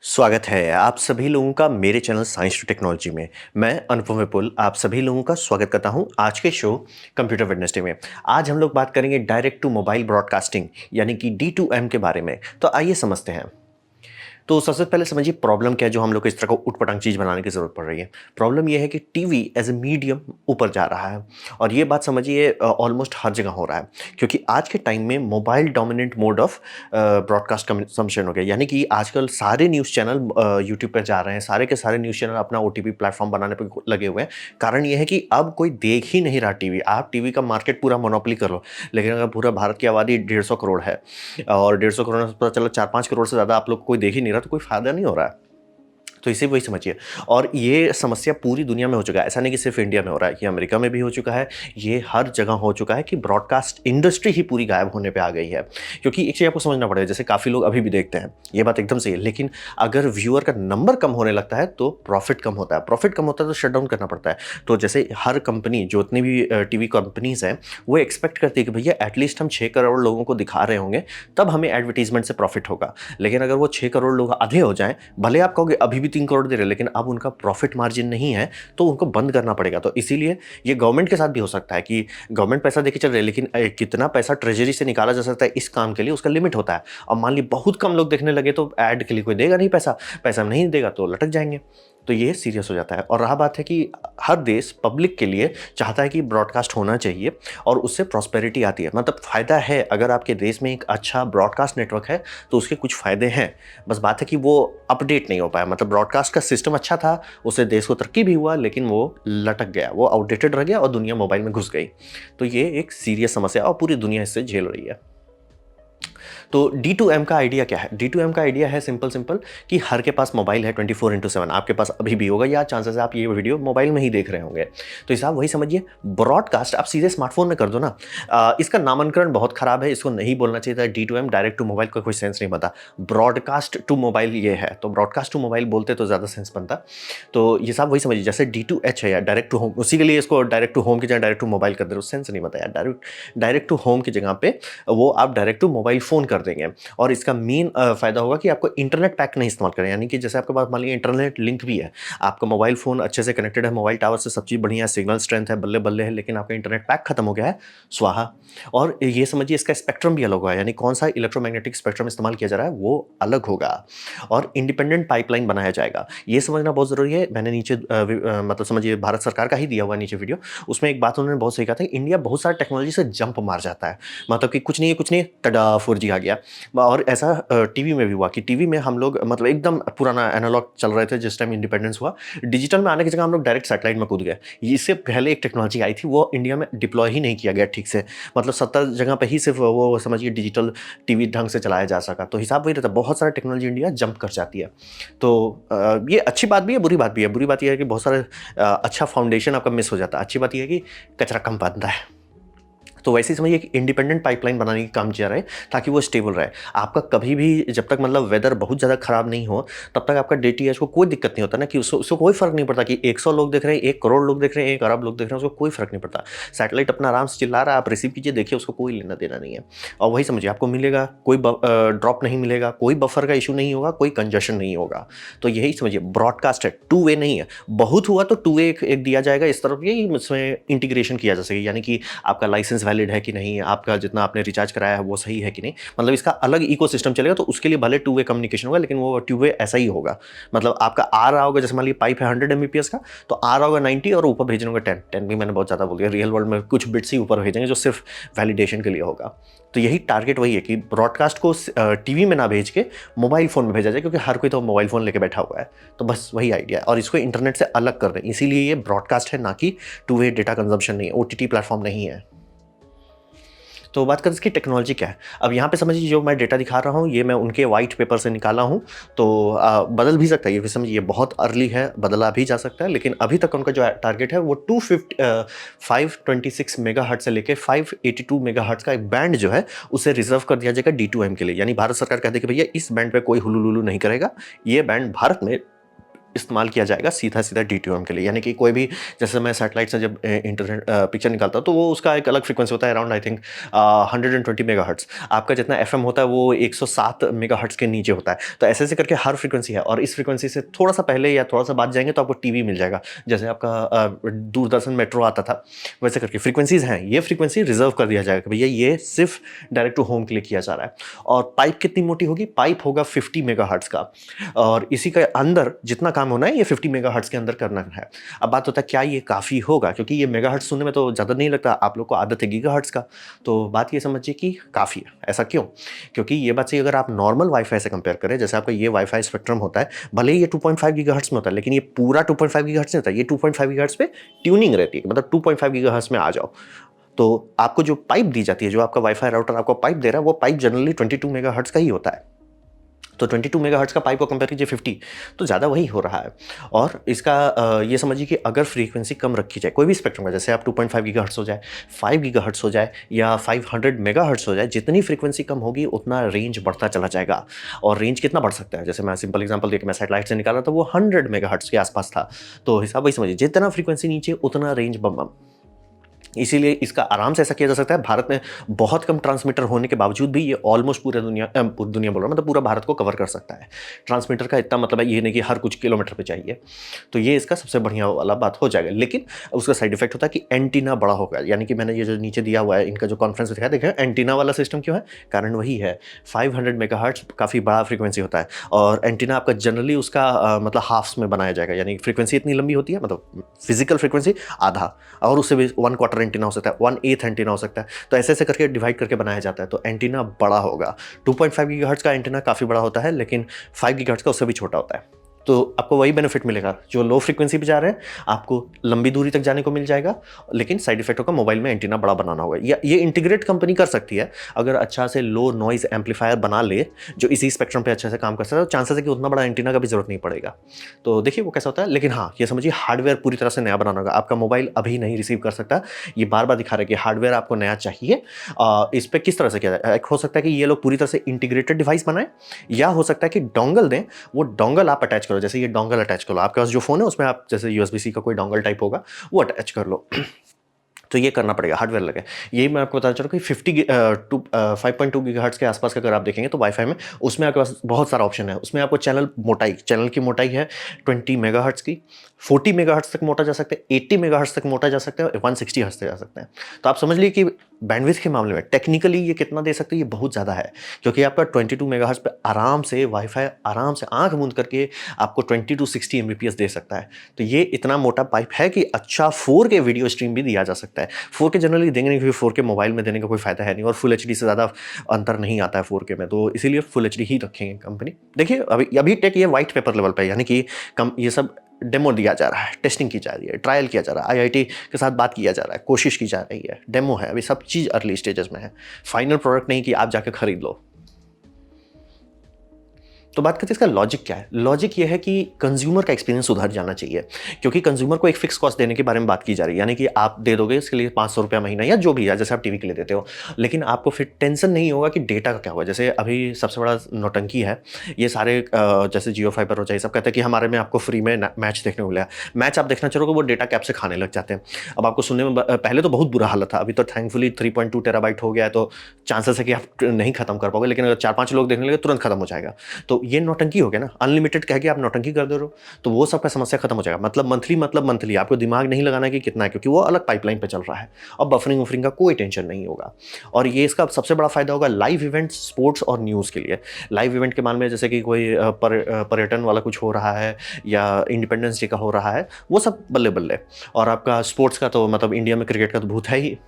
स्वागत है आप सभी लोगों का मेरे चैनल साइंस टू टेक्नोलॉजी में। मैं अनुपम विपुल आप सभी लोगों का स्वागत करता हूं आज के शो कंप्यूटर वेडनेसडे में। आज हम लोग बात करेंगे डायरेक्ट टू मोबाइल ब्रॉडकास्टिंग यानी कि D2M के बारे में। तो आइए समझते हैं। तो सबसे पहले समझिए प्रॉब्लम क्या है जो हम लोग को इस तरह को उटपटांग चीज़ बनाने की ज़रूरत पड़ रही है। प्रॉब्लम ये है कि टीवी एज ए मीडियम ऊपर जा रहा है और ये बात समझिए ऑलमोस्ट हर जगह हो रहा है, क्योंकि आज के टाइम में mobile dominant mode of broadcast consumption हो गया। यानी कि आजकल सारे न्यूज़ चैनल यूट्यूब पर जा रहे हैं, सारे के सारे न्यूज़ चैनल अपना OTP प्लेटफॉर्म बनाने पर लगे हुए हैं। कारण ये है कि अब कोई देख ही नहीं रहा टीवी। आप टीवी का मार्केट पूरा मोनोपोली कर लो, लेकिन अगर पूरा भारत की आबादी 150 करोड़ है और 150 करोड़ में पता चला 4-5 करोड़ से ज़्यादा आप लोग कोई देख ही नहीं रहा, तो कोई फ़ायदा नहीं हो रहा है। तो इसे वही समझिए। और ये समस्या पूरी दुनिया में हो चुका है, ऐसा नहीं कि सिर्फ इंडिया में हो रहा है, ये अमेरिका में भी हो चुका है, ये हर जगह हो चुका है कि ब्रॉडकास्ट इंडस्ट्री ही पूरी गायब होने पे आ गई है। क्योंकि एक चीज़ आपको समझना पड़ेगा, जैसे काफ़ी लोग अभी भी देखते हैं, ये बात एकदम सही है, लेकिन अगर व्यूअर का नंबर कम होने लगता है तो प्रॉफिट कम होता है, प्रॉफिट कम होता है तो शट डाउन करना पड़ता है। तो जैसे हर कंपनी, जो जितनी भी टीवी कंपनीज हैं, वो एक्सपेक्ट करती है कि भैया एटलीस्ट हम 6 करोड़ लोगों को दिखा रहे होंगे, तब हमें एडवर्टीजमेंट से प्रॉफिट होगा। लेकिन अगर वो 6 करोड़ लोग आधे हो जाएं, भले आप कहोगे अभी भी 3 करोड़ दे रहे हैं, लेकिन अब उनका प्रॉफिट मार्जिन नहीं है, तो उनको बंद करना पड़ेगा। तो इसीलिए ये गवर्नमेंट के साथ भी हो सकता है कि गवर्नमेंट पैसा देके चल रही है, लेकिन कितना पैसा ट्रेजरी से निकाला जा सकता है इस काम के लिए, उसका लिमिट होता है। और मान ली बहुत कम लोग देखने लगे तो ऐड के लिए कोई देगा नहीं पैसा, पैसा नहीं देगा तो लटक जाएंगे। तो ये सीरियस हो जाता है। और रहा बात है कि हर देश पब्लिक के लिए चाहता है कि ब्रॉडकास्ट होना चाहिए और उससे प्रॉस्पेरिटी आती है, मतलब फ़ायदा है। अगर आपके देश में एक अच्छा ब्रॉडकास्ट नेटवर्क है तो उसके कुछ फ़ायदे हैं, बस बात है कि वो अपडेट नहीं हो पाया। मतलब ब्रॉडकास्ट का सिस्टम अच्छा था, उससे देश को तरक्की भी हुआ, लेकिन वो लटक गया, वो आउटडेटेड रह गया और दुनिया मोबाइल में घुस गई। तो ये एक सीरियस समस्या और पूरी दुनिया इससे झेल रही है। तो D2M का आइडिया क्या है? D2M का आइडिया है सिंपल सिंपल कि हर के पास मोबाइल है 24/7, आपके पास अभी भी होगा या चांसेस है आप ये वीडियो मोबाइल में ही देख रहे होंगे। तो हिसाब वही समझिए, ब्रॉडकास्ट आप सीधे स्मार्टफोन में कर दो ना। इसका नामकरण बहुत खराब है, इसको नहीं बोलना चाहिए था D2M, डायरेक्ट टू मोबाइल का कोई सेंस नहीं बनता। ब्रॉडकास्ट टू मोबाइल ये है, तो ब्रॉडकास्ट टू मोबाइल बोलते तो ज़्यादा सेंस बनता। तो ये साहब वही समझिए, जैसे D2H है यार, डायरेक्ट टू होम, उसी के लिए इसको डायरेक्ट टू होम की जगह डायरेक्ट टू मोबाइल कर दे रहे हो, सेंस नहीं बनता यार। डायरेक्ट टू होम की जगह पे वो आप डायरेक्ट टू मोबाइल फ़ोन कर देंगे। और इसका मेन फ़ायदा होगा कि आपको इंटरनेट पैक नहीं इस्तेमाल करें, यानी कि जैसे आपके पास मान लीजिए इंटरनेट लिंक भी है, आपका मोबाइल फ़ोन अच्छे से कनेक्टेड है, मोबाइल टावर से सब चीज़ बढ़िया है, सिग्नल स्ट्रेंथ है, बल्ले-बल्ले है, लेकिन आपका इंटरनेट पैक खत्म हो गया है, स्वाहा। और ये समझिए इसका स्पेक्ट्रम भी अलग होगा, यानी कौन-सा इलेक्ट्रोमैग्नेटिक स्पेक्ट्रम इस्तेमाल किया जा रहा है, वो अलग होगा। और इंडिपेंडेंट पाइपलाइन बनाया जाएगा, ये समझना बहुत ज़रूरी है। मैंने नीचे मतलब समझिए भारत सरकार का ही दिया हुआ है नीचे वीडियो, उसमें एक बात उन्होंने बहुत सही कहा था, इंडिया बहुत सारी टेक्नोलॉजी से जंप मार जाता है। मतलब कि कुछ नहीं है, कुछ नहीं है, टडा 4G आ गया। और ऐसा टीवी में भी हुआ कि टीवी में हम लोग मतलब एकदम पुराना एनालॉग चल रहे थे जिस टाइम इंडिपेंडेंस हुआ, डिजिटल में आने की जगह हम लोग डायरेक्ट सैटेलाइट में कूद गए। इससे पहले एक टेक्नोलॉजी आई थी, वो इंडिया में डिप्लॉय ही नहीं किया गया ठीक से, मतलब 70 जगह पे ही सिर्फ वो समझिए डिजिटल टीवी ढंग से चलाया जा सका। तो हिसाब वही रहता है, बहुत सारा टेक्नोलॉजी इंडिया जंप कर जाती है। तो ये अच्छी बात भी है, बुरी बात भी है। बुरी बात यह है कि बहुत सारे अच्छा फाउंडेशन आपका मिस हो जाता है, अच्छी बात यह है कि कचरा कम बनता है। तो वैसे ही समझिए एक इंडिपेंडेंट पाइपलाइन बनाने की काम किया रहे ताकि वो स्टेबल रहे। आपका कभी भी जब तक मतलब वेदर बहुत ज़्यादा खराब नहीं हो, तब तक आपका DTH को कोई दिक्कत नहीं होता ना, कि उसको कोई फ़र्क नहीं पड़ता कि 100 लोग देख रहे हैं, 1 करोड़ लोग देख रहे हैं, 1 अरब लोग देख रहे हैं, उसको कोई फ़र्क नहीं पड़ता। सैटेलाइट अपना आराम से चिल्ला रहा है, आप रिसीव कीजिए, देखिए, उसको कोई लेना देना नहीं है। और वही समझिए आपको मिलेगा, कोई ड्रॉप नहीं मिलेगा, कोई बफर का इशू नहीं होगा, कोई कंजेशन नहीं होगा। तो यही समझिए ब्रॉडकास्ट है, टू वे नहीं है। बहुत हुआ तो टू वे एक दिया जाएगा, इस तरफ यही इसमें इंटीग्रेशन किया जा सके, यानी कि आपका लाइसेंस वैलिड है कि नहीं, आपका जितना आपने रिचार्ज कराया है वो सही है कि नहीं, मतलब इसका अलग इकोसिस्टम चलेगा। तो उसके लिए भले टू वे कम्युनिकेशन होगा, लेकिन वो टू वे ऐसा ही होगा। मतलब आपका आ रहा होगा, जैसे मान लीजिए पाइप है 100 Mbps का, तो आ रहा होगा 90 और ऊपर भेजने होगा 10 भी मैंने बहुत ज़्यादा बोल दिया, रियल वर्ल्ड में कुछ बिट्स ही ऊपर भेजेंगे जो सिर्फ वैलिडेशन के लिए होगा। तो यही टारगेट वही है कि ब्रॉडकास्ट को टीवी में ना भेज के मोबाइल फ़ोन में भेजा जाए, क्योंकि हर कोई तो मोबाइल फ़ोन लेके बैठा हुआ है। तो बस वही आइडिया है, और इसको इंटरनेट से अलग कर दें, इसीलिए ये ब्रॉडकास्ट है, ना कि टू वे डेटा कंजम्पशन नहीं है, OTT प्लेटफॉर्म नहीं है। तो बात करें इसकी टेक्नोलॉजी क्या है। अब यहाँ पे समझिए जो मैं डेटा दिखा रहा हूँ, ये मैं उनके वाइट पेपर से निकाला हूँ। तो बदल भी सकता है, ये समझिए ये बहुत अर्ली है, बदला भी जा सकता है, लेकिन अभी तक उनका जो टारगेट है वो 526 मेगाहर्ट्ज से लेकर 582 मेगाहर्ट्ज का एक बैंड जो है उसे रिजर्व कर दिया जाएगा D2M के लिए। यानी भारत सरकार कहती है कि भैया इस बैंड पे कोई हुलुलुलु नहीं करेगा, ये बैंड भारत में इस्तेमाल किया जाएगा सीधा सीधा DTOM के लिए। यानी कि कोई भी, जैसे मैं सैटेलाइट से जब इंटरनेट पिक्चर निकालता हूँ तो वो उसका एक अलग फ्रीक्वेंसी होता है, अराउंड आई थिंक 120 मेगाहर्ट्ज़। आपका जितना FM होता है वो 107 मेगाहर्ट्ज़ के नीचे होता है। तो ऐसे ऐसे करके हर फ्रीक्वेंसी है, और इस फ्रीक्वेंसी से थोड़ा सा पहले या थोड़ा सा बाद जाएंगे तो आपको टीवी मिल जाएगा। जैसे आपका दूरदर्शन मेट्रो आता था, वैसे करके फ्रीक्वेंसीज हैं। ये फ्रीक्वेंसी रिजर्व कर दिया जाएगा कि भैया ये सिर्फ डायरेक्ट टू होम के लिए किया जा रहा है। और पाइप कितनी मोटी होगी? पाइप होगा 50 मेगाहर्ट्ज़ का, और इसी के अंदर जितना काम होना है ये 50 मेगाहर्ट्ज़ के अंदर करना है। अब बात होता है क्या ये काफ़ी होगा, क्योंकि ये मेगाहर्ट्ज़ सुनने में तो ज़्यादा नहीं लगता, आप लोग को आदत है गीगाहर्ट्ज़ का। तो बात ये समझिए कि काफ़ी है। ऐसा क्यों? क्योंकि ये बात सही, अगर आप नॉर्मल वाईफाई से कंपेयर करें, जैसे आपका ये वाईफाई स्पेक्ट्रम होता है, भले ही ये 2.5 गीगाहर्ट्ज़ में होता है, लेकिन ये पूरा 2.5 गीगाहर्ट्ज़ नहीं होता, ये 2.5 गीगाहर्ट्ज़ पे ट्यूनिंग रहती है, मतलब 2.5 गीगाहर्ट्ज़ में आ जाओ। तो आपको जो पाइप दी जाती है, जो आपका वाईफाई राउटर आपको पाइप दे रहा है, वो पाइप जनरली 22 मेगाहर्ट्ज़ का ही होता है। तो 22 मेगाहर्ट्ज़ का पाइप को कंपेयर कीजिए 50, तो ज़्यादा वही हो रहा है। और इसका ये समझिए कि अगर फ्रीक्वेंसी कम रखी जाए कोई भी स्पेक्ट्रम का, जैसे आप 2.5 गीगाहर्ट्ज़ हो जाए, 5 गीगाहर्ट्ज़ हो जाए, या 500 मेगाहर्ट्ज़ हो जाए, जितनी फ्रीक्वेंसी कम होगी उतना रेंज बढ़ता चला जाएगा। और रेंज कितना बढ़ सकता है? जैसे मैं सिंपल एग्जांपल देखिए, मैं सैटेलाइट से निकाला था, वो 100 मेगाहर्ट्ज़ के आसपास था। तो हिसाब वही समझिए, जितना फ्रीक्वेंसी नीचे उतना रेंज बम बम। इसीलिए इसका आराम से ऐसा किया जा सकता है। भारत में बहुत कम ट्रांसमीटर होने के बावजूद भी ये ऑलमोस्ट पूरी दुनिया बोल रहा हूं, मतलब पूरा भारत को कवर कर सकता है। ट्रांसमीटर का इतना मतलब है ये नहीं कि हर कुछ किलोमीटर पे चाहिए। तो ये इसका सबसे बढ़िया वाला बात हो जाएगा। लेकिन उसका साइड इफेक्ट होता है कि एंटीना बड़ा होगा। यानी कि मैंने ये जो नीचे दिया हुआ है इनका जो कॉन्फ्रेंस दिखाया, देखें एंटीना वाला सिस्टम क्यों है? कारण वही है, 500 मेगाहर्ट्ज़ काफ़ी बड़ा फ्रीक्वेंसी होता है, और एंटीना आपका जनरली उसका मतलब हाफ्स में बनाया जाएगा। यानी फ्रीक्वेंसी इतनी लंबी होती है, मतलब फिजिकल फ्रीक्वेंसी आधा, और उससे भी 1/4 एंटीना हो सकता है, 1/8 एंटीना हो सकता है। तो ऐसे ऐसे करके डिवाइड करके बनाया जाता है, तो एंटीना बड़ा होगा। 2.5 गीगाहर्ट्ज़ का एंटीना काफ़ी बड़ा होता है, लेकिन 5 गीगाहर्ट्ज़ का उससे भी छोटा होता है। तो आपको वही बेनिफिट मिलेगा, जो लो फ्रीक्वेंसी पे जा रहे हैं आपको लंबी दूरी तक जाने को मिल जाएगा, लेकिन साइड इफेक्ट होगा मोबाइल में एंटीना बड़ा बनाना होगा। या ये इंटीग्रेट कंपनी कर सकती है, अगर अच्छा से लो नॉइज एम्पलीफायर बना ले जो इसी स्पेक्ट्रम पे अच्छे से काम कर सकता है, तो चांसेस है कि उतना बड़ा एंटीना का भी जरूरत नहीं पड़ेगा। तो देखिए वो कैसा होता है। लेकिन हाँ, ये समझिए हार्डवेयर पूरी तरह से नया बनाना होगा। आपका मोबाइल अभी नहीं रिसीव कर सकता। ये बार बार दिखा रहा है कि हार्डवेयर आपको नया चाहिए। इस पर किस तरह से किया जाए? एक हो सकता है कि ये लोग पूरी तरह से इंटीग्रेटेड डिवाइस बनाएं, या हो सकता है कि डोंगल दें। वो डोंगल आप अटैच करो, जैसे ये डोंगल अटैच करो, आपके पास जो फोन है उसमें आप जैसे USB-C का कोई डोंगल टाइप होगा वो अटैच कर लो। तो ये करना पड़ेगा, हार्डवेयर लगे। यही मैं आपको बताना चाह रहा हूँ कि 5.2 गीगाहर्ट्ज़ के आसपास का अगर आप देखेंगे तो वाईफाई में, उसमें आपके पास बहुत सारा ऑप्शन है। उसमें आपको चैनल की मोटाई है 20 मेगाहर्ट्ज़ की, 40 मेगाहर्ट्ज़ तक मोटा जा सकता है, 80 मेगाहर्ट्ज़ तक मोटा जा सकता है, और 160 हर्ट्ज़ तक जा सकते हैं। तो आप समझ लीजिए कि बैंडविड्थ के मामले में टेक्निकली ये कितना दे सकते हैं, ये बहुत ज़्यादा है। क्योंकि आपका 22 मेगाहर्ट्ज़ पे आराम से वाईफाई आराम से आंख मूंद करके आपको 20 to 60 एमबीपीएस दे सकता है। तो ये इतना मोटा पाइप है कि अच्छा 4K वीडियो स्ट्रीम भी दिया जा सकता है। 4K जनरली देंगे नहीं, क्योंकि 4K मोबाइल में देने का कोई फायदा है नहीं, और फुल एचडी से ज़्यादा अंतर नहीं आता है 4K में, तो इसीलिए फुल एचडी ही रखेंगे कंपनी। देखिए अभी टेक ये व्हाइट पेपर लेवल पे, यानी कि ये सब डेमो दिया जा रहा है, टेस्टिंग की जा रही है, ट्रायल किया जा रहा है, IIT के साथ बात किया जा रहा है, कोशिश की जा रही है, डेमो है, अभी सब चीज़ अर्ली स्टेजेस में है। फाइनल प्रोडक्ट नहीं कि आप जाकर खरीद लो। तो बात करते हैं इसका लॉजिक क्या है। लॉजिक ये है कि कंज्यूमर का एक्सपीरियंस सुधर जाना चाहिए, क्योंकि कंज्यूमर को एक फिक्स कॉस्ट देने के बारे में बात की जा रही है। यानी कि आप दे दोगे इसके लिए 500 रुपया महीना या जो भी है, जैसे आप टीवी के लिए देते हो, लेकिन आपको फिर टेंशन नहीं होगा कि डेटा का क्या होगा। जैसे अभी सबसे बड़ा नौटंकी है ये सारे जैसे जियो फाइबर हो जाए, सब कहते हैं कि हमारे में आपको फ्री में मैच देखने को मिला। मैच आप देखना चाहोगे वो डेटा कैप से खाने लग जाते हैं। अब आपको सुनने में पहले तो बहुत बुरा हालत था, अभी तो थैंकफुली 3.2 टेराबाइट हो गया है, तो चांसेस है कि आप नहीं खत्म कर पाओगे, लेकिन अगर 4-5 लोग देखने लगे तुरंत खत्म हो जाएगा। तो ये नौटंकी हो गया ना, अनलिमिटेड कह के आप नौटंकी कर दे रहे हो, तो वो सबका समस्या खत्म हो जाएगा। मतलब मंथली आपको दिमाग नहीं लगाना कि कितना है, क्योंकि वो अलग पाइपलाइन पे चल रहा है, और बफरिंग वफरिंग का कोई टेंशन नहीं होगा। और ये इसका सबसे बड़ा फायदा होगा लाइव इवेंट्स, स्पोर्ट्स और न्यूज़ के लिए। लाइव इवेंट के मान में जैसे कि कोई पर्यटन वाला कुछ हो रहा है, या इंडिपेंडेंस डे का हो रहा है, वो सब बल्ले बल्ले। और आपका स्पोर्ट्स का तो मतलब इंडिया में क्रिकेट का तो भूत है ही,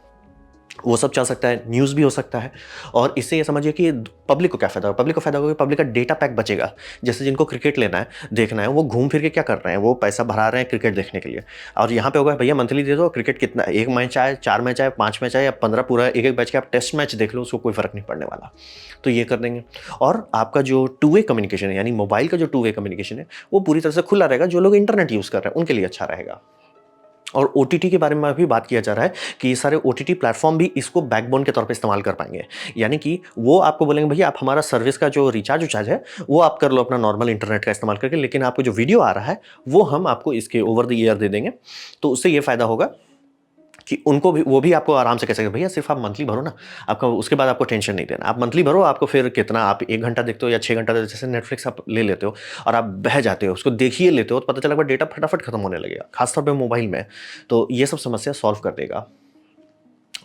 वो सब चल सकता है, न्यूज़ भी हो सकता है। और इससे ये समझिए कि पब्लिक को क्या फ़ायदा होगा। पब्लिक को फ़ायदा होगा कि पब्लिक का डेटा पैक बचेगा। जैसे जिनको क्रिकेट लेना है, देखना है, वो घूम फिर के क्या कर रहे हैं, वो पैसा भरा रहे हैं क्रिकेट देखने के लिए। और यहाँ पे होगा भैया मंथली दे दो, क्रिकेट कितना, 1 मैच आए, 4 मैच आए, 5 मैच आए, या 15 पूरा एक बैच के आप टेस्ट मैच देख लो, उसको कोई फ़र्क नहीं पड़ने वाला। तो ये कर देंगे। और आपका जो 2 वे कम्युनिकेशन है, यानी मोबाइल का जो 2 वे कम्युनिकेशन है, वो पूरी तरह से खुला रहेगा। जो लोग इंटरनेट यूज़ कर रहे हैं उनके लिए अच्छा रहेगा। और ओटीटी के बारे में भी बात किया जा रहा है कि ये सारे ओटीटी प्लेटफॉर्म भी इसको बैकबोन के तौर पे इस्तेमाल कर पाएंगे। यानी कि वो आपको बोलेंगे भैया आप हमारा सर्विस का जो रिचार्ज उचार्ज है वो आप कर लो अपना नॉर्मल इंटरनेट का इस्तेमाल करके, लेकिन आपको जो वीडियो आ रहा है वो हम आपको इसके ओवर द ईयर दे देंगे। तो उससे ये फायदा होगा कि उनको भी, वो भी आपको आराम से कह सके भैया सिर्फ आप मंथली भरो ना, आपका उसके बाद आपको टेंशन नहीं देना, आप मंथली भरो, आपको फिर कितना आप 1 घंटा देखते हो या 6 घंटा देखते हो, जैसे नेटफ्लिक्स आप ले लेते हो और आप बह जाते हो उसको देखिए लेते हो, तो पता चला डेटा फटाफट खत्म होने लगेगा, खासतौर पर मोबाइल में। तो ये सब समस्या सॉल्व कर देगा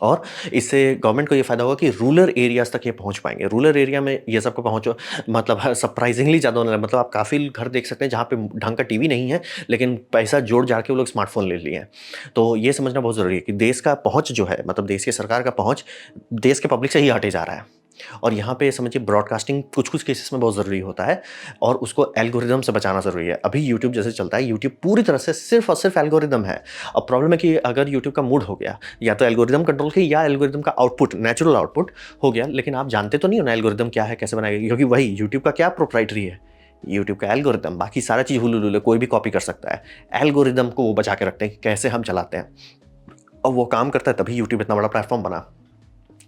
और इससे गवर्नमेंट को ये फायदा होगा कि रूरल एरियाज तक ये पहुंच पाएंगे। रूरल एरिया में ये सबको पहुंचो मतलब सरप्राइजिंगली ज़्यादा होने लगा। मतलब आप काफ़ी घर देख सकते हैं जहाँ पे ढंग का टीवी नहीं है लेकिन पैसा जोड़ जाड़ के वो लोग स्मार्टफोन ले लिए हैं। तो ये समझना बहुत ज़रूरी है कि देश का पहुँच जो है, मतलब देश की सरकार का पहुँच देश के पब्लिक से ही हटे जा रहा है। और यहाँ पे समझिए ब्रॉडकास्टिंग कुछ कुछ केसेस में बहुत ज़रूरी होता है और उसको एल्गोरिदम से बचाना ज़रूरी है। अभी यूट्यूब जैसे चलता है, यूट्यूब पूरी तरह से सिर्फ और सिर्फ एल्गोरिदम है। अब प्रॉब्लम है कि अगर यूट्यूब का मूड हो गया या तो एल्गोरिदम कंट्रोल की या एल्गोरिदम का आउटपुट नेचुरल आउटपुट हो गया, लेकिन आप जानते तो नहीं हो ना एल्गोरिदम क्या है, कैसे बनाएगा, क्योंकि वही यूट्यूब का क्या प्रोप्राइटरी है, यूट्यूब का एल्गोरिदम, बाकी सारा चीज़ हुलूलुल कोई भी कॉपी कर सकता है। एल्गोरिदम को वो बचा के रखते हैं कि कैसे हम चलाते हैं और वो काम करता है, तभी यूट्यूब इतना बड़ा प्लेटफॉर्म बना।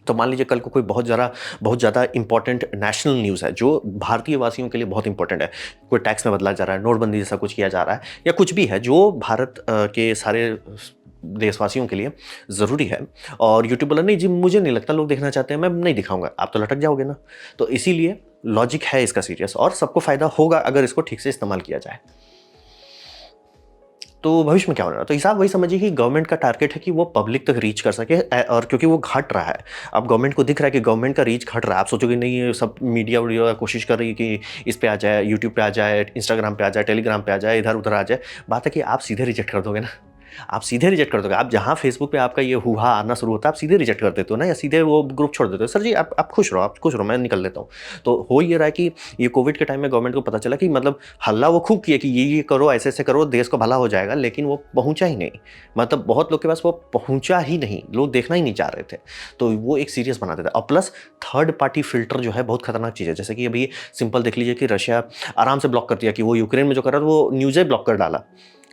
तो मान लीजिए कल को कोई बहुत ज़्यादा इंपॉर्टेंट नेशनल न्यूज़ है जो भारतीय वासियों के लिए बहुत इंपॉर्टेंट है, कोई टैक्स में बदला जा रहा है, नोटबंदी जैसा कुछ किया जा रहा है या कुछ भी है जो भारत के सारे देशवासियों के लिए ज़रूरी है, और यूट्यूब बोला नहीं जी मुझे नहीं लगता लोग देखना चाहते हैं, मैं नहीं दिखाऊंगा, आप तो लटक जाओगे ना। तो इसीलिए लॉजिक है इसका सीरियस और सबको फ़ायदा होगा अगर इसको ठीक से इस्तेमाल किया जाए। तो भविष्य में क्या होने रहा है, तो हिसाब वही समझिए कि गवर्नमेंट का टारगेट है कि वो पब्लिक तक रीच कर सके, और क्योंकि वो घट रहा है, अब गवर्नमेंट को दिख रहा है कि गवर्नमेंट का रीच घट रहा है। आप सोचोगे नहीं ये सब मीडिया वीडियो कोशिश कर रही है कि इस पे आ जाए, यूट्यूब पे आ जाए, इंस्टाग्राम पे आ जाए, टेलीग्राम पे आ जाए, इधर उधर आ जाए। बात है कि आप सीधे रिजेक्ट कर दोगे ना, आप सीधे रिजेक्ट कर दोगे। आप जहाँ फेसबुक पे आपका ये हुआ आना शुरू होता है आप सीधे रिजेक्ट कर देते हो ना, या सीधे वो ग्रुप छोड़ देते हो, सर जी आप खुश रहो, आप खुश रहो, मैं निकल लेता हूँ। तो हो ये रहा है कि ये कोविड के टाइम में गवर्नमेंट को पता चला कि मतलब हल्ला वो खूब किया कि ये करो, ऐसे ऐसे करो, देश को भला हो जाएगा, लेकिन वो पहुंचा ही नहीं। मतलब बहुत लोग के पास वो पहुंचा ही नहीं, लोग देखना ही नहीं चाह रहे थे। तो वो एक सीरियस बना देता है। और प्लस थर्ड पार्टी फिल्टर जो है बहुत खतरनाक चीज़ है। जैसे कि अभी सिंपल देख लीजिए कि रशिया आराम से ब्लॉक कर दिया कि वो यूक्रेन में जो कर रहा था वो न्यूज़े ब्लॉक कर डाला,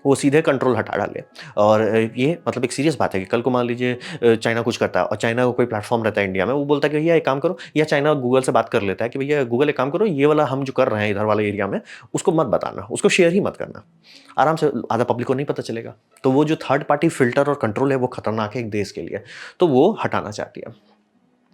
वो सीधे कंट्रोल हटा डाले। और ये मतलब एक सीरियस बात है कि कल को मान लीजिए चाइना कुछ करता है और चाइना को कोई प्लेटफॉर्म रहता है इंडिया में, वो बोलता है कि भैया एक काम करो, या चाइना गूगल से बात कर लेता है कि भैया गूगल एक काम करो, ये वाला हम जो कर रहे हैं इधर वाले एरिया में उसको मत बताना, उसको शेयर ही मत करना, आराम से आधा पब्लिक को नहीं पता चलेगा। तो वो जो थर्ड पार्टी फिल्टर और कंट्रोल है वो खतरनाक है एक देश के लिए, तो वो हटाना चाहती है।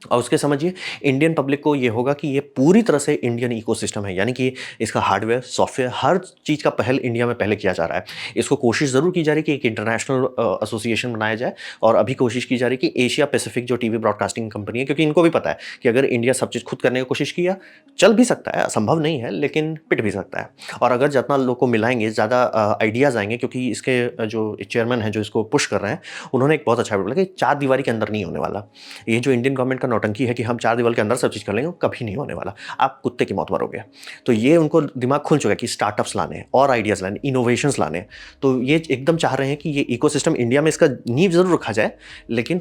और उसके समझिए इंडियन पब्लिक को ये होगा कि ये पूरी तरह से इंडियन इकोसिस्टम है, यानी कि इसका हार्डवेयर सॉफ्टवेयर हर चीज़ का पहल इंडिया में पहले किया जा रहा है। इसको कोशिश ज़रूर की जा रही है कि एक इंटरनेशनल एसोसिएशन बनाया जाए, और अभी कोशिश की जा रही है कि एशिया पैसिफिक जो टीवी ब्रॉडकास्टिंग कंपनी है, क्योंकि इनको भी पता है कि अगर इंडिया सब चीज़ खुद करने की कोशिश किया चल भी सकता है, असंभव नहीं है, लेकिन पिट भी सकता है। और अगर जितना लोग को मिलाएंगे ज़्यादा आइडियाज़ आएंगे, क्योंकि इसके जो चेयरमैन हैं जो इसको पुश कर रहे हैं उन्होंने एक बहुत अच्छा बोला कि 4 दीवारी के अंदर नहीं होने वाला। ये जो इंडियन गवर्नमेंट का नौटंकी है कि हम 4 दीवार के अंदर सब चीज़ कर लेंगे, वो कभी नहीं होने वाला, आप कुत्ते की मौत मरोगे। तो ये उनको दिमाग खुल चुका है कि स्टार्टअप्स लाने हैं और आइडियाज़ लाने, इनोवेशंस लाने हैं। तो ये एकदम चाह रहे हैं कि ये इकोसिस्टम इंडिया में इसका नींव ज़रूर रखा जाए, लेकिन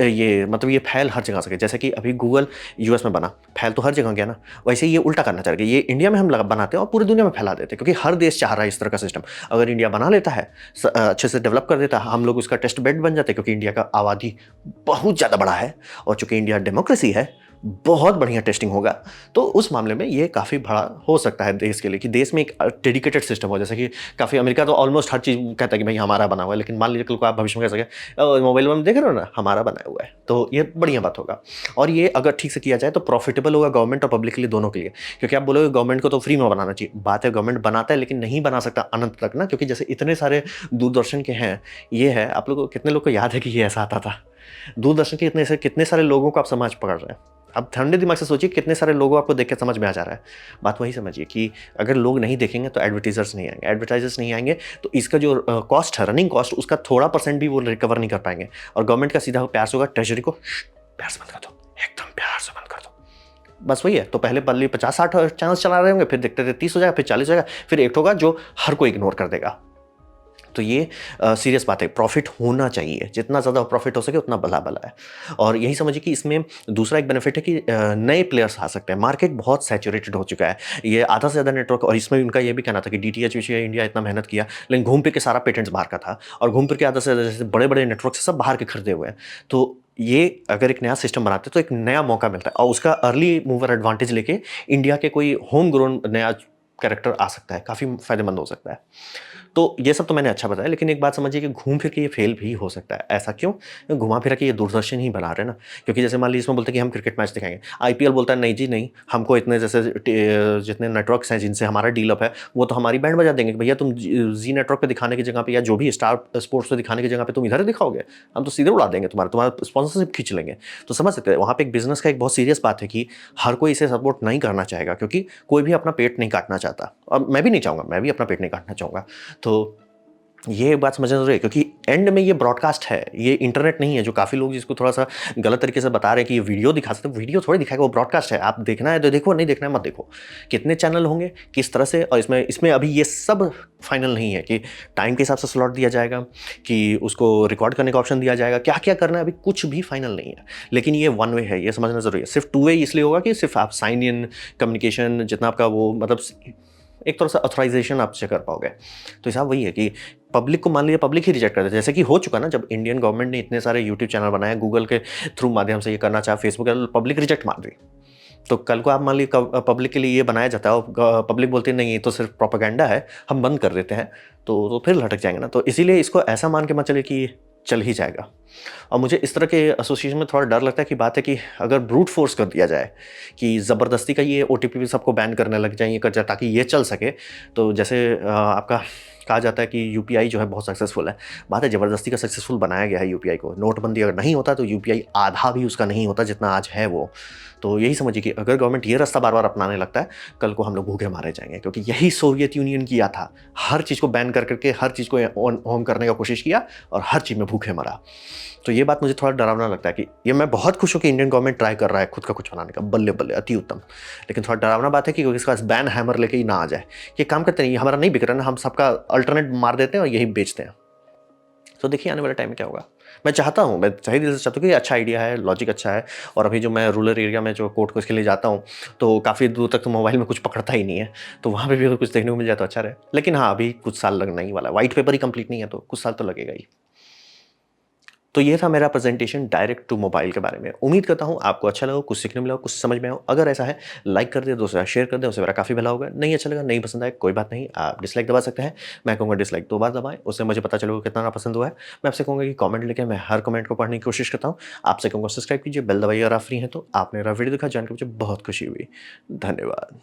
ये मतलब ये फैल हर जगह सके। जैसे कि अभी गूगल यूएस में बना, फैल तो हर जगह गया ना, वैसे ही ये उल्टा करना चाह रहे हैं। ये इंडिया में हम बनाते हैं और पूरी दुनिया में फैला देते हैं, क्योंकि हर देश चाह रहा है इस तरह का सिस्टम। अगर इंडिया बना लेता है, अच्छे से डेवलप कर देता है, हम लोग उसका टेस्ट बेड बन जाते हैं, क्योंकि इंडिया का आबादी बहुत ज़्यादा बड़ा है और चूंकि इंडिया डेमोक्रेसी है, बहुत बढ़िया टेस्टिंग होगा। तो उस मामले में ये काफ़ी बड़ा हो सकता है देश के लिए कि देश में एक डेडिकेटेड सिस्टम हो। जैसे कि काफ़ी अमेरिका तो ऑलमोस्ट हर चीज़ कहता है कि भाई हमारा बना हुआ है, लेकिन मान लीजिए कल को आप भविष्य में कह सके मोबाइल में देख रहे हो ना हमारा बना हुआ है, तो ये बढ़िया बात होगा। और ये अगर ठीक से किया जाए तो प्रॉफिटेबल होगा गवर्नमेंट और पब्लिक के लिए, दोनों के लिए। क्योंकि आप बोलोगे गवर्नमेंट को तो फ्री में बनाना चाहिए, बात है गवर्नमेंट बनाता है लेकिन नहीं बना सकता अनंत तक ना, क्योंकि जैसे इतने सारे दूरदर्शन के हैं, ये है आप लोग कितने लोग को याद है कि ये ऐसा आता था। दूरदर्शन के कितने सारे लोगों को आप समाज पकड़ रहे हैं। अब ठंडे दिमाग से सोचिए कितने सारे लोगों आपको देख के समझ में आ जा रहा है। बात वही समझिए कि अगर लोग नहीं देखेंगे तो एडवर्टाइजर्स नहीं आएंगे, तो इसका जो कॉस्ट है, रनिंग कॉस्ट, उसका थोड़ा % भी वो रिकवर नहीं कर पाएंगे। और गवर्नमेंट का सीधा प्यार से होगा ट्रेजरी को प्यार से बंद कर दो, एकदम प्यार से बंद कर दो, बस वही है। तो पहले 50-60 चैनल्स चला रहे होंगे, फिर देखते थे 30 हो जाएगा, फिर 40 हो जाएगा, फिर एक होगा जो हर कोई इग्नोर कर देगा। तो ये सीरियस बात है, प्रॉफिट होना चाहिए, जितना ज़्यादा प्रॉफिट हो सके उतना भला भला है। और यही समझिए कि इसमें दूसरा एक बेनिफिट है कि नए प्लेयर्स आ सकते हैं। मार्केट बहुत सैचुरेटेड हो चुका है, ये आधा से ज़्यादा नेटवर्क, और इसमें उनका ये भी कहना था कि डीटीएच विषय इंडिया इतना मेहनत किया, लेकिन घूम फिर के सारा पेटेंट्स बाहर का था, और घूम फिर के आधा से ज़्यादा जैसे बड़े बड़े नेटवर्क सब बाहर के खरीदे हुए हैं। तो ये अगर एक नया सिस्टम बनाते तो एक नया मौका मिलता है, और उसका अर्ली मूवर एडवांटेज लेके इंडिया के कोई होम ग्रोन नया कैरेक्टर आ सकता है, काफ़ी फायदेमंद हो सकता है। तो ये सब तो मैंने अच्छा बताया, लेकिन एक बात समझिए कि घूम फिर के ये फेल भी हो सकता है। ऐसा क्यों? घुमा फिरा के ये दूरदर्शन ही बना रहे हैं ना, क्योंकि जैसे मान लीजिए इसमें बोलते हैं कि हम क्रिकेट मैच दिखाएंगे, आईपीएल बोलता है नहीं जी नहीं, हमको इतने जैसे जितने नेटवर्क्स हैं जिनसे हमारा डील अप है वो तो हमारी बैंड बजा देंगे कि भैया तुम जी नेटवर्क पे दिखाने की जगह पे या जो भी स्टार स्पोर्ट्स पे दिखाने की जगह पे तुम इधर ही दिखाओगे, हम तो सीधे उड़ा देंगे, तुम्हारा स्पॉन्सरशिप खींच लेंगे। तो समझ सकते हैं वहाँ पे एक बिजनेस का एक बहुत सीरियस बात है कि हर कोई इसे सपोर्ट नहीं करना चाहेगा, क्योंकि कोई भी अपना पेट नहीं काटना चाहता, और मैं भी नहीं चाहूँगा, मैं भी अपना पेट नहीं काटना चाहूँगा। तो ये बात समझना ज़रूरी है, क्योंकि एंड में ये ब्रॉडकास्ट है, ये इंटरनेट नहीं है, जो काफ़ी लोग जिसको थोड़ा-सा गलत तरीके से बता रहे हैं कि ये वीडियो दिखा सकते हैं, वीडियो थोड़ी दिखाएगा, वो ब्रॉडकास्ट है। आप देखना है तो देखो, नहीं देखना है मत देखो। कितने चैनल होंगे, किस तरह से, और इसमें अभी ये सब फाइनल नहीं है कि टाइम के हिसाब से स्लॉट दिया जाएगा, कि उसको रिकॉर्ड करने का ऑप्शन दिया जाएगा, क्या-क्या करना है अभी कुछ भी फाइनल नहीं है। लेकिन ये वन वे है, ये समझना ज़रूरी है। सिर्फ टू वे इसलिए होगा कि सिर्फ आप साइन इन, कम्युनिकेशन जितना आपका वो मतलब एक तरह से ऑथराइजेशन आप चेक कर पाओगे। तो हिसाब वही है कि पब्लिक को, मान लीजिए पब्लिक ही रिजेक्ट कर देते, जैसे कि हो चुका ना, जब इंडियन गवर्नमेंट ने इतने सारे यूट्यूब चैनल बनाए, गूगल के थ्रू माध्यम से ये करना चाहा, फेसबुक, पब्लिक रिजेक्ट मार दी। तो कल को आप मान लीजिए पब्लिक के लिए ये बनाया जाता है और पब्लिक बोलती है नहीं ये तो सिर्फ प्रोपेगेंडा है, हम बंद कर देते हैं, तो फिर लटक जाएंगे ना। तो इसीलिए इसको ऐसा मान के मत चलिए कि चल ही जाएगा। और मुझे इस तरह के एसोसिएशन में थोड़ा डर लगता है कि बात है कि अगर ब्रूट फोर्स कर दिया जाए कि ज़बरदस्ती का ये ओटीपी भी सबको बैन करने लग जाए, ये कर जाए ताकि ये चल सके, तो जैसे आपका कहा जाता है कि यूपीआई जो है बहुत सक्सेसफुल है। बात है ज़बरदस्ती का सक्सेसफुल बनाया गया है यूपीआई को। नोटबंदी अगर नहीं होता तो यूपीआई आधा भी उसका नहीं होता जितना आज है वो। तो यही समझिए कि अगर गवर्नमेंट ये रास्ता बार बार अपनाने लगता है, कल को हम लोग भूखे मारे जाएंगे, क्योंकि यही सोवियत यूनियन किया था। हर चीज़ को बैन कर करके हर चीज़ को होम करने का कोशिश किया और हर चीज़ में भूखे मरा। तो ये बात मुझे थोड़ा डरावना लगता है कि ये, मैं बहुत खुश हूँ कि इंडियन गवर्नमेंट ट्राई कर रहा है खुद का कुछ बनाने का, बल्ले बल्ले, अति उत्तम। लेकिन थोड़ा डरावना बात है कि इसके पास बैन हैमर लेके ही ना आ जाए, ये काम करते नहीं, हमारा नहीं बिक रहा ना, हम सबका अल्टरनेट मार देते हैं और यही बेचते हैं। तो देखिए आने वाले टाइम में क्या होगा। मैं चाहता हूँ, मैं सही दिल से चाहता हूँ कि अच्छा आइडिया है, लॉजिक अच्छा है, और अभी जो मैं रूरल एरिया में जो कोर्ट को इसके लिए जाता हूँ, तो काफ़ी दूर तक तो मोबाइल में कुछ पकड़ता ही नहीं है, तो वहाँ पे भी अगर कुछ देखने को मिल जाए तो अच्छा रहे। लेकिन हाँ, अभी कुछ साल लगना ही वाला है, व्हाइट पेपर ही कंप्लीट नहीं है तो कुछ साल तो लगेगा ही। तो ये था मेरा प्रेजेंटेशन डायरेक्ट टू मोबाइल के बारे में। उम्मीद करता हूँ आपको अच्छा लगा, कुछ सीखने मिला हो, कुछ समझ में आओ। अगर ऐसा है लाइक कर दे, दूसरा शेयर कर दे, उससे मेरा काफ़ी भला होगा। नहीं अच्छा लगा, नहीं पसंद आया, कोई बात नहीं, आप डिसलाइक दबा सकते हैं। मैं कहूँगा डिसलाइक 2 बार दबाएं, उससे मुझे पता चलेगा कितना पसंद हुआ है। मैं आपसे कहूँगा कि कमेंट लिखें, मैं हर कमेंट को पढ़ने की कोशिश करता हूँ। आपसे कहूँगा सब्सक्राइब कीजिए, बेल दबाइए अगर आप फ्री हैं तो। आपने मेरा वीडियो देखा, जानकर मुझे बहुत खुशी हुई। धन्यवाद।